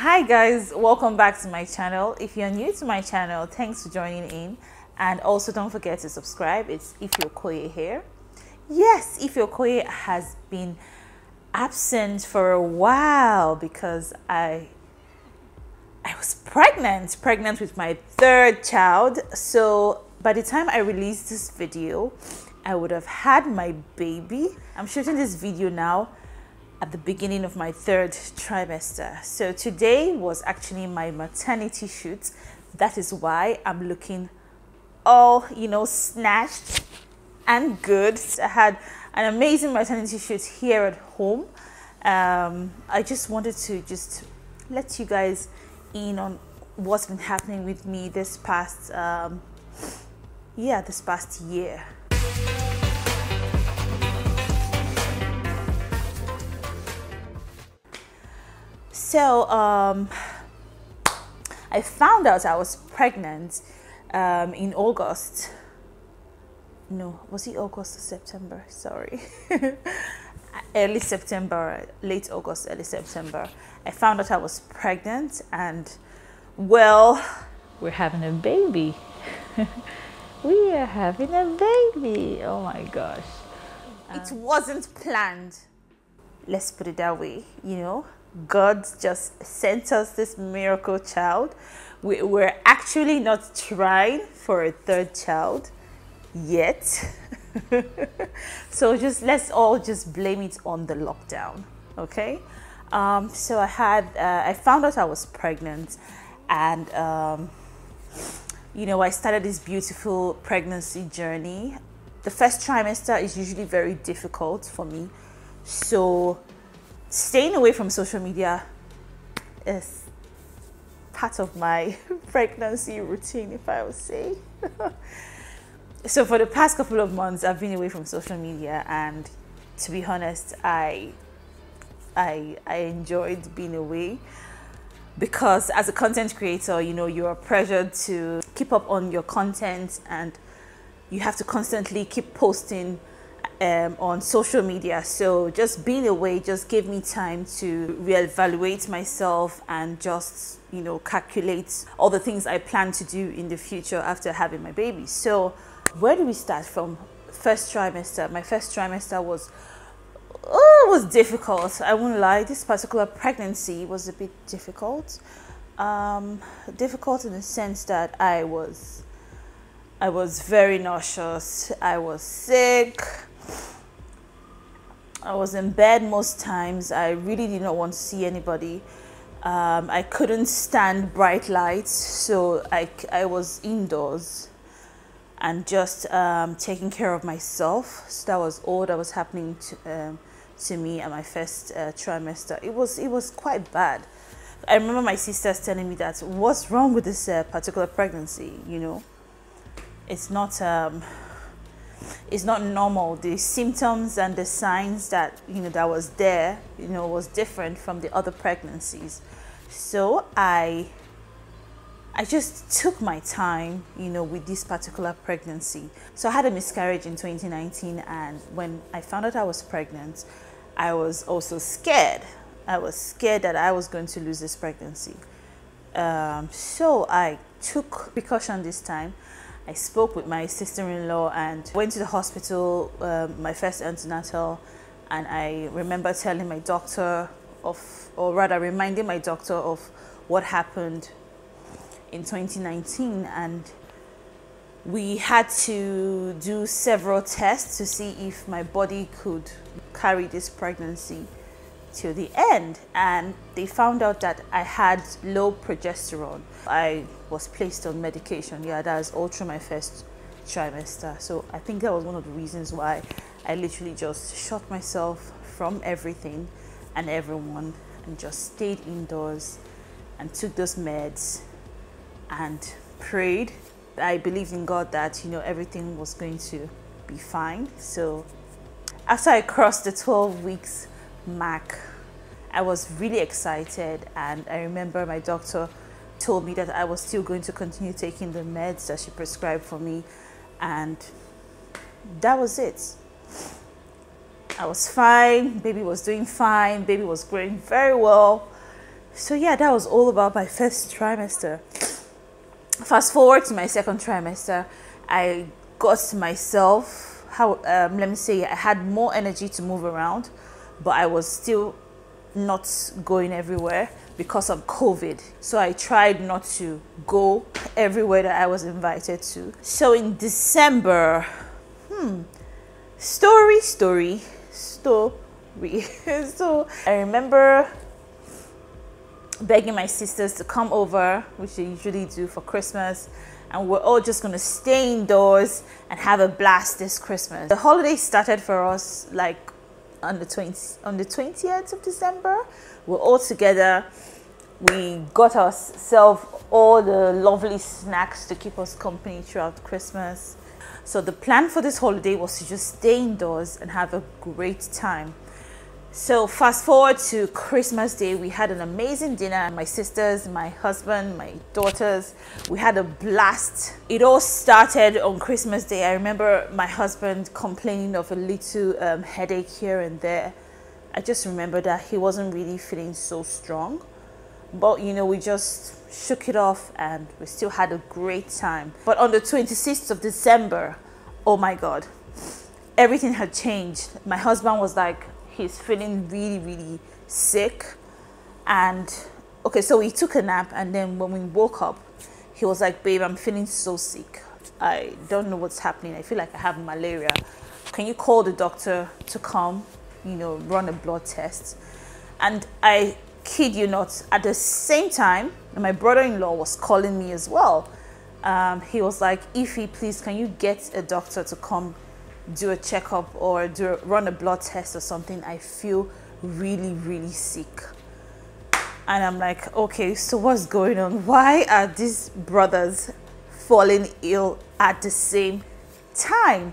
Hi guys, welcome back to my channel. If you're new to my channel, thanks for joining in, and also don't forget to subscribe. It's Okoye here. Yes, Okoye has been absent for a while because I was pregnant with my third child. So by the time I released this video, I would have had my baby. I'm shooting this video now at the beginning of my third trimester. So today was actually my maternity shoot. That is why I'm looking all, snatched and good. I had an amazing maternity shoot here at home. I just wanted to let you guys in on what's been happening with me this past year. So I found out I was pregnant in August. No, was it August or September? Sorry. Early September, late August, early September. I found out I was pregnant, and well, we're having a baby. We are having a baby. Oh my gosh. It wasn't planned. Let's put it that way, God just sent us this miracle child. We're actually not trying for a third child yet. So let's all blame it on the lockdown, okay? So I found out I was pregnant, and I started this beautiful pregnancy journey. The first trimester is usually very difficult for me, so staying away from social media is part of my pregnancy routine, if I would say. So for the past couple of months, I've been away from social media, and to be honest, I enjoyed being away, because as a content creator, you are pressured to keep up on your content, and you have to constantly keep posting on social media. So just being away just gave me time to reevaluate myself and calculate all the things I plan to do in the future after having my baby. So where do we start from? First trimester. My first trimester was difficult. I won't lie. This particular pregnancy was a bit difficult. Difficult in the sense that I was very nauseous. I was sick. I was in bed most times. I really did not want to see anybody. I couldn't stand bright lights, so I was indoors and just taking care of myself. So that was all that was happening to me at my first trimester. It was quite bad. I remember my sisters telling me that, what's wrong with this particular pregnancy? It's not normal. The symptoms and the signs that that was there was different from the other pregnancies. So I just took my time with this particular pregnancy. So I had a miscarriage in 2019, and when I found out I was pregnant, I was also scared. I was scared that I was going to lose this pregnancy. So I took precaution this time. I spoke with my sister-in-law and went to the hospital, my first antenatal, and I remember telling my doctor reminding my doctor of what happened in 2019, and we had to do several tests to see if my body could carry this pregnancy till the end, and they found out that I had low progesterone. I was placed on medication. Yeah, that was all through my first trimester. So I think that was one of the reasons why I literally just shut myself from everything and everyone and just stayed indoors and took those meds and prayed. I believed in God that everything was going to be fine. So after I crossed the 12 weeks mark, I was really excited, and I remember my doctor told me that I was still going to continue taking the meds that she prescribed for me, and that was it. I was fine, baby was doing fine, baby was growing very well. So yeah, that was all about my first trimester. Fast forward to my second trimester, I got myself, let me say, I had more energy to move around, but I was still not going everywhere because of COVID. So I tried not to go everywhere that I was invited to. So in December, story. So I remember begging my sisters to come over, which they usually do for Christmas, and we're all just gonna stay indoors and have a blast this Christmas. The holiday started for us like on the 20th of December. We're all together. We got ourselves all the lovely snacks to keep us company throughout Christmas. So the plan for this holiday was to just stay indoors and have a great time. So fast forward to Christmas Day, we had an amazing dinner. My sisters, my husband, my daughters, we had a blast. It all started on Christmas Day. I remember my husband complaining of a little headache here and there. I just remember that he wasn't really feeling so strong. But you know, we just shook it off and we still had a great time. But on the 26th of December, oh my God, everything had changed. My husband was like, he's feeling really sick. And okay, so we took a nap, and then when we woke up, he was like, babe, I'm feeling so sick. I don't know what's happening. I feel like I have malaria. Can you call the doctor to come, you know, run a blood test? And I kid you not, at the same time, my brother-in-law was calling me as well. He was like, Ify, please, can you get a doctor to come do a checkup or run a blood test or something? I feel really sick. And I'm like, okay, so what's going on? Why are these brothers falling ill at the same time?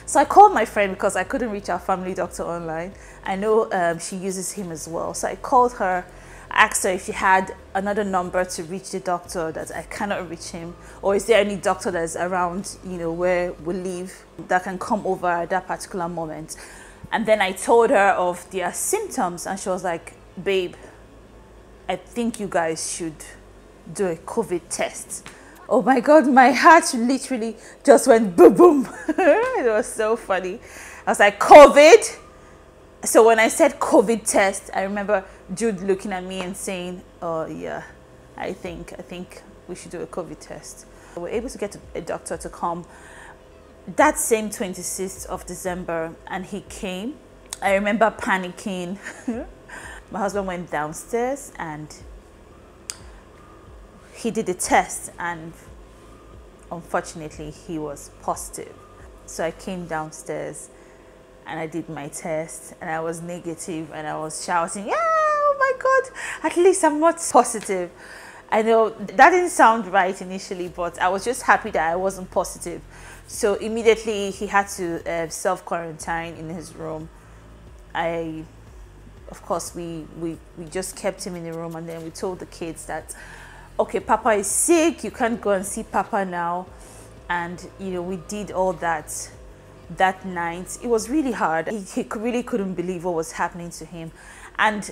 So I called my friend because I couldn't reach our family doctor online. I know she uses him as well. So I called her, asked her if she had another number to reach the doctor, that I cannot reach him, or is there any doctor that's around, you know, where we live, that can come over at that particular moment. And then I told her of their symptoms, and she was like, babe, I think you guys should do a COVID test. Oh my God, my heart literally just went boom boom. It was so funny. I was like, COVID? So when I said COVID test, I remember Jude looking at me and saying, oh yeah, I think we should do a COVID test. We were able to get a doctor to come that same 26th of December, and he came. I remember panicking. My husband went downstairs and he did the test, and unfortunately he was positive. So I came downstairs and I did my test, and I was negative, and I was shouting, yeah, oh my God, at least I'm not positive. I know that didn't sound right initially, but I was just happy that I wasn't positive. So immediately he had to self-quarantine in his room. Of course, we just kept him in the room, and then we told the kids that, okay, Papa is sick, you can't go and see Papa now. And you know, we did all that night. It was really hard. He really couldn't believe what was happening to him. And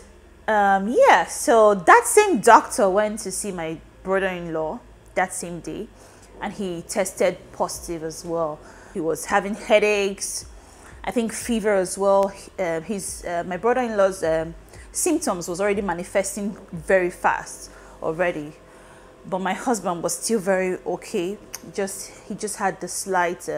yeah, so that same doctor went to see my brother-in-law that same day, and he tested positive as well. He was having headaches, I think fever as well. My brother-in-law's symptoms was already manifesting very fast already, but my husband was still very okay. He just had the slight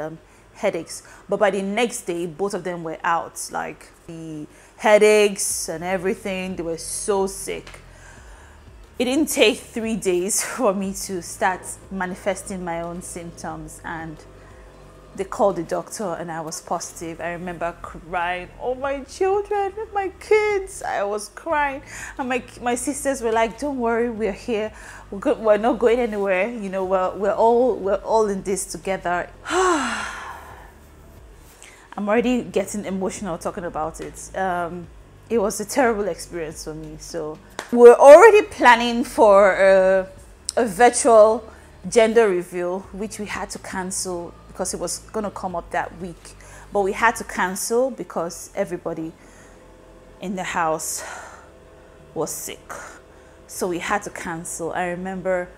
headaches, but by the next day both of them were out, like the headaches and everything. They were so sick. It didn't take 3 days for me to start manifesting my own symptoms, and they called the doctor and I was positive. I remember crying, oh my children, my kids, I was crying, and my sisters were like, don't worry, we're here, we're not going anywhere, you know, we're all in this together. I'm already getting emotional talking about it. It was a terrible experience for me. So we're already planning for a virtual gender reveal, which we had to cancel because it was going to come up that week, but we had to cancel because everybody in the house was sick. So we had to cancel. I remember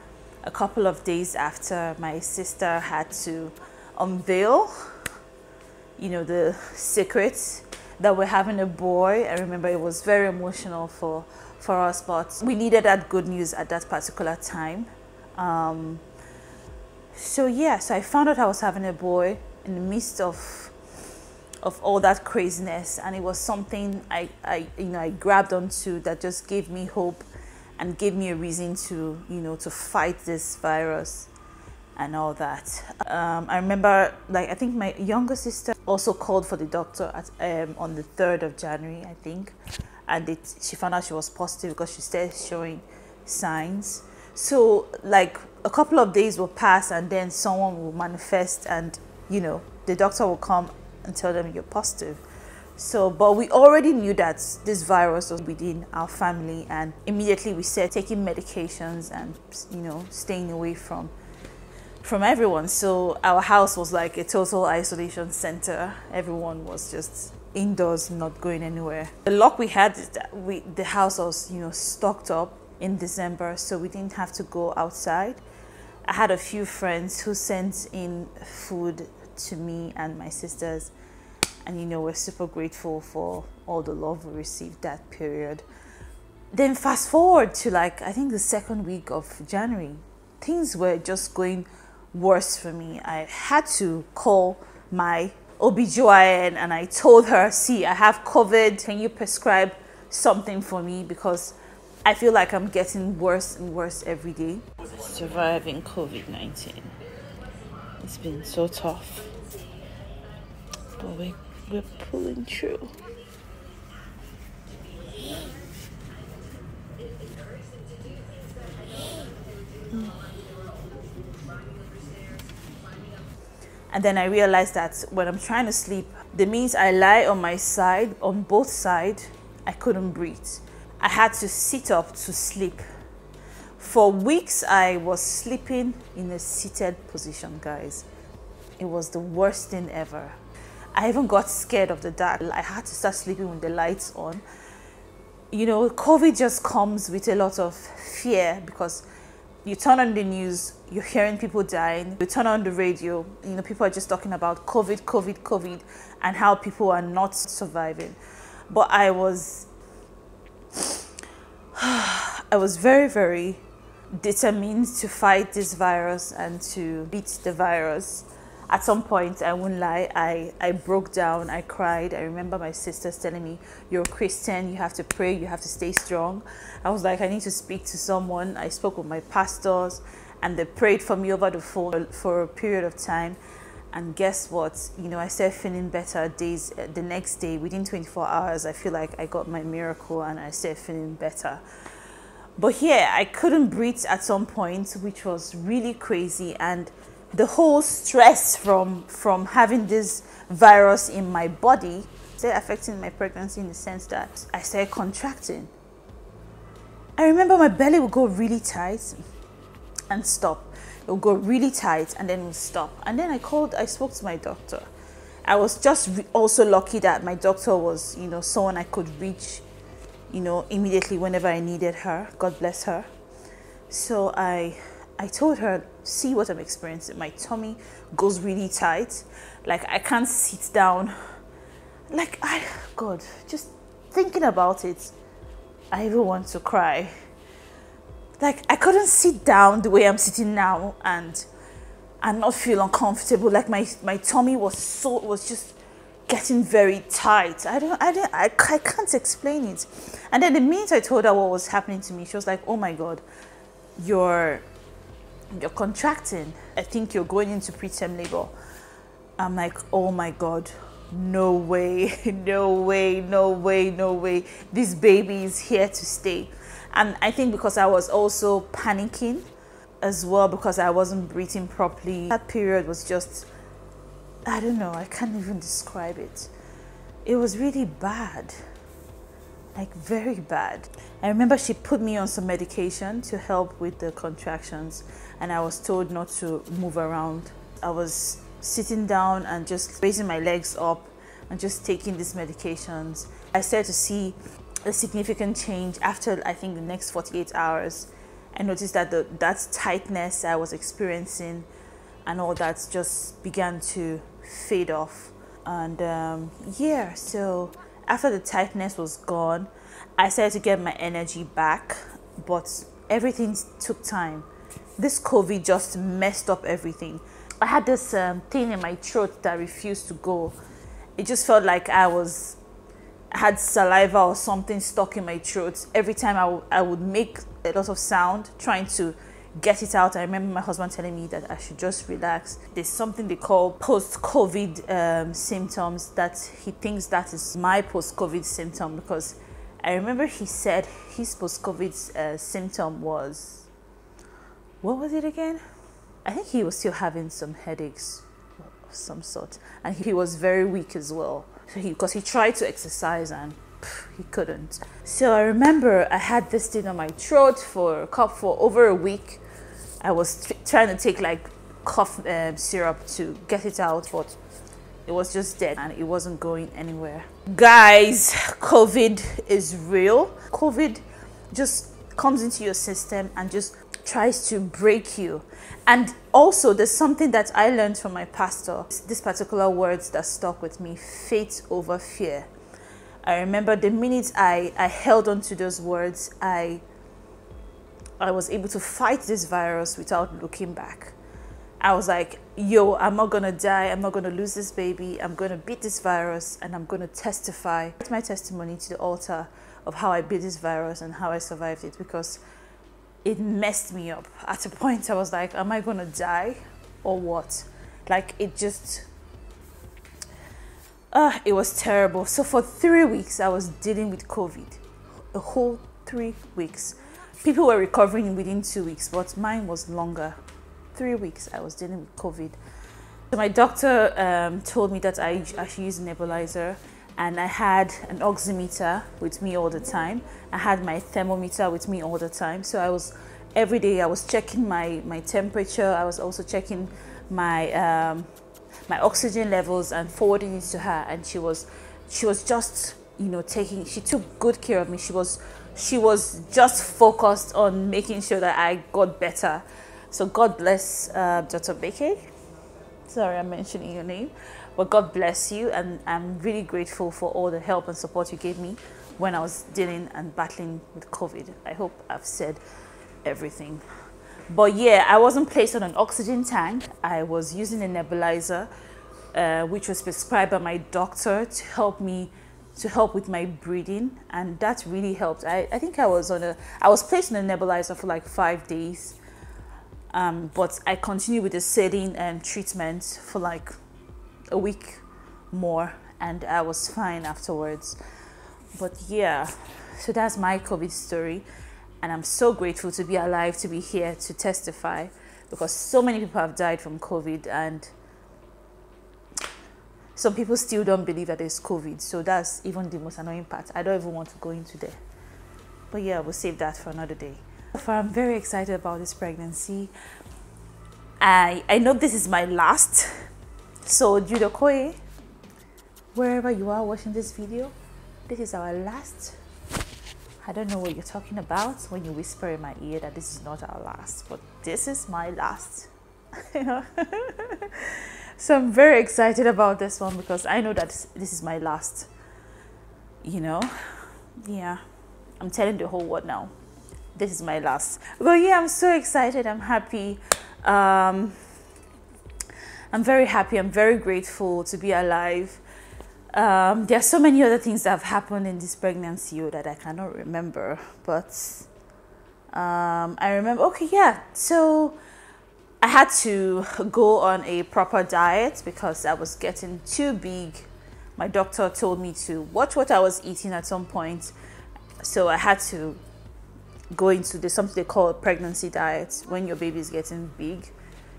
a couple of days after, my sister had to unveil, the secret that we're having a boy. I remember it was very emotional for us, but we needed that good news at that particular time. So I found out I was having a boy in the midst of all that craziness, and it was something I grabbed onto that just gave me hope and gave me a reason to to fight this virus and all that. I remember, I think my younger sister also called for the doctor on the 3rd of January, I think, and she found out she was positive because she started showing signs. So a couple of days will pass, and then someone will manifest, and the doctor will come and tell them you're positive. So, but we already knew that this virus was within our family, and immediately we started taking medications and staying away from everyone. So our house was like a total isolation center. Everyone was just indoors, not going anywhere. The luck we had is that the house was stocked up in December, so we didn't have to go outside. I had a few friends who sent in food to me and my sisters, and we're super grateful for all the love we received that period. Then fast forward to I think the second week of January, things were just going worse for me. I had to call my OBGYN and I told her, see, I have COVID, can you prescribe something for me, because I feel like I'm getting worse and worse every day. Surviving COVID-19. It's been so tough, but we're pulling through. And then I realized that when I'm trying to sleep, that means I lie on my side, on both sides. I couldn't breathe. I had to sit up to sleep. For weeks, I was sleeping in a seated position, guys. It was the worst thing ever. I even got scared of the dark. I had to start sleeping with the lights on. COVID just comes with a lot of fear, because you turn on the news, you're hearing people dying. You turn on the radio, people are just talking about COVID, and how people are not surviving. But I was very, very determined to fight this virus and to beat the virus. At some point, I won't lie, I broke down, I cried. I remember my sisters telling me, you're a Christian, you have to pray, you have to stay strong. I was like, I need to speak to someone. I spoke with my pastors, and they prayed for me over the phone for a period of time. And guess what? I started feeling better the next day. Within 24 hours, I feel like I got my miracle and I started feeling better. But here, I couldn't breathe at some point, which was really crazy. And the whole stress from having this virus in my body started affecting my pregnancy, in the sense that I started contracting. I remember my belly would go really tight and stop. It would go really tight and then it would stop. And then I spoke to my doctor. I was just also lucky that my doctor was, someone I could reach, immediately whenever I needed her. God bless her. So I told her, see what I'm experiencing. My tummy goes really tight. I can't sit down. God, just thinking about it, I even want to cry. I couldn't sit down the way I'm sitting now and not feel uncomfortable. My tummy was just getting very tight. I can't explain it. And then the minute I told her what was happening to me, she was like, oh my God, you're contracting. I think you're going into preterm labor. I'm like, oh my God, no way, no way, no way, no way. This baby is here to stay. And I think because I was also panicking as well, because I wasn't breathing properly. That period was just, I don't know, I can't even describe it. It was really bad, very bad. I remember she put me on some medication to help with the contractions, and I was told not to move around. I was sitting down and just raising my legs up and just taking these medications. I started to see a significant change. After I think the next 48 hours, I noticed that that tightness I was experiencing and all that just began to fade off. And yeah, so after the tightness was gone, I started to get my energy back, but everything took time. This COVID just messed up everything. I had this thing in my throat that refused to go. It just felt like I had saliva or something stuck in my throat. Every time I would make a lot of sound trying to get it out. I remember my husband telling me that I should just relax. There's something they call post-COVID symptoms, that he thinks that is my post-COVID symptom, because I remember he said his post-COVID symptom was, what was it again? I think he was still having some headaches of some sort, and he was very weak as well. So because he tried to exercise and he couldn't. So I remember I had this thing on my throat for over a week. I was trying to take like cough syrup to get it out, but it was just dead and it wasn't going anywhere. Guys, COVID is real. COVID just comes into your system and just tries to break you. And also there's something that I learned from my pastor, this particular words that stuck with me: faith over fear. I remember the minute I held on to those words, I was able to fight this virus without looking back. I was like, yo, I'm not gonna die, I'm not gonna lose this baby, I'm gonna beat this virus, and I'm gonna testify my testimony to the altar of how I beat this virus and how I survived it, because it messed me up. At a point I was like, am I gonna die or what? Like, it just it was terrible. So for 3 weeks I was dealing with COVID, a whole 3 weeks. People were recovering within 2 weeks, but mine was longer. 3 weeks I was dealing with COVID. So my doctor told me that I should use a nebulizer, and I had an oximeter with me all the time. I had my thermometer with me all the time. So every day I was checking my temperature. I was also checking my my oxygen levels and forwarding it to her. And she was just, you know, she took good care of me. She was just focused on making sure that I got better. So God bless Dr. Beke. Sorry, I'm mentioning your name, but God bless you, and I'm really grateful for all the help and support you gave me when I was dealing and battling with COVID. I hope I've said everything. But yeah, I wasn't placed on an oxygen tank. I was using a nebulizer, which was prescribed by my doctor to help with my breathing, and that really helped. I think I was placed on a nebulizer for like 5 days. But I continued with the saline and treatment for like a week more, and I was fine afterwards. But yeah, so that's my COVID story, and I'm so grateful to be alive, to be here to testify, because so many people have died from COVID, and some people still don't believe that there's COVID. So that's even the most annoying part. I don't even want to go into there, but yeah, we'll save that for another day. I'm very excited about this pregnancy. I know this is my last. So Okoye, wherever you are watching this video, this is our last. I don't know what you're talking about when you whisper in my ear that this is not our last, but this is my last. So I'm very excited about this one, because I know that this is my last. You know, yeah, I'm telling the whole world now. This is my last. But yeah, I'm so excited. I'm happy. I'm very happy. I'm very grateful to be alive. There are so many other things that have happened in this pregnancy that I cannot remember. But I remember, okay, yeah. So I had to go on a proper diet because I was getting too big. My doctor told me to watch what I was eating at some point. So I had to go into something they call a pregnancy diet. When your baby is getting big,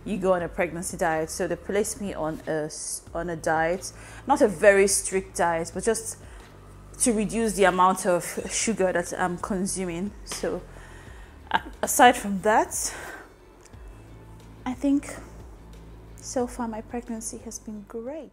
you go on a pregnancy diet. So they placed me on a diet, not a very strict diet, but just to reduce the amount of sugar that I'm consuming. So aside from that, I think so far my pregnancy has been great.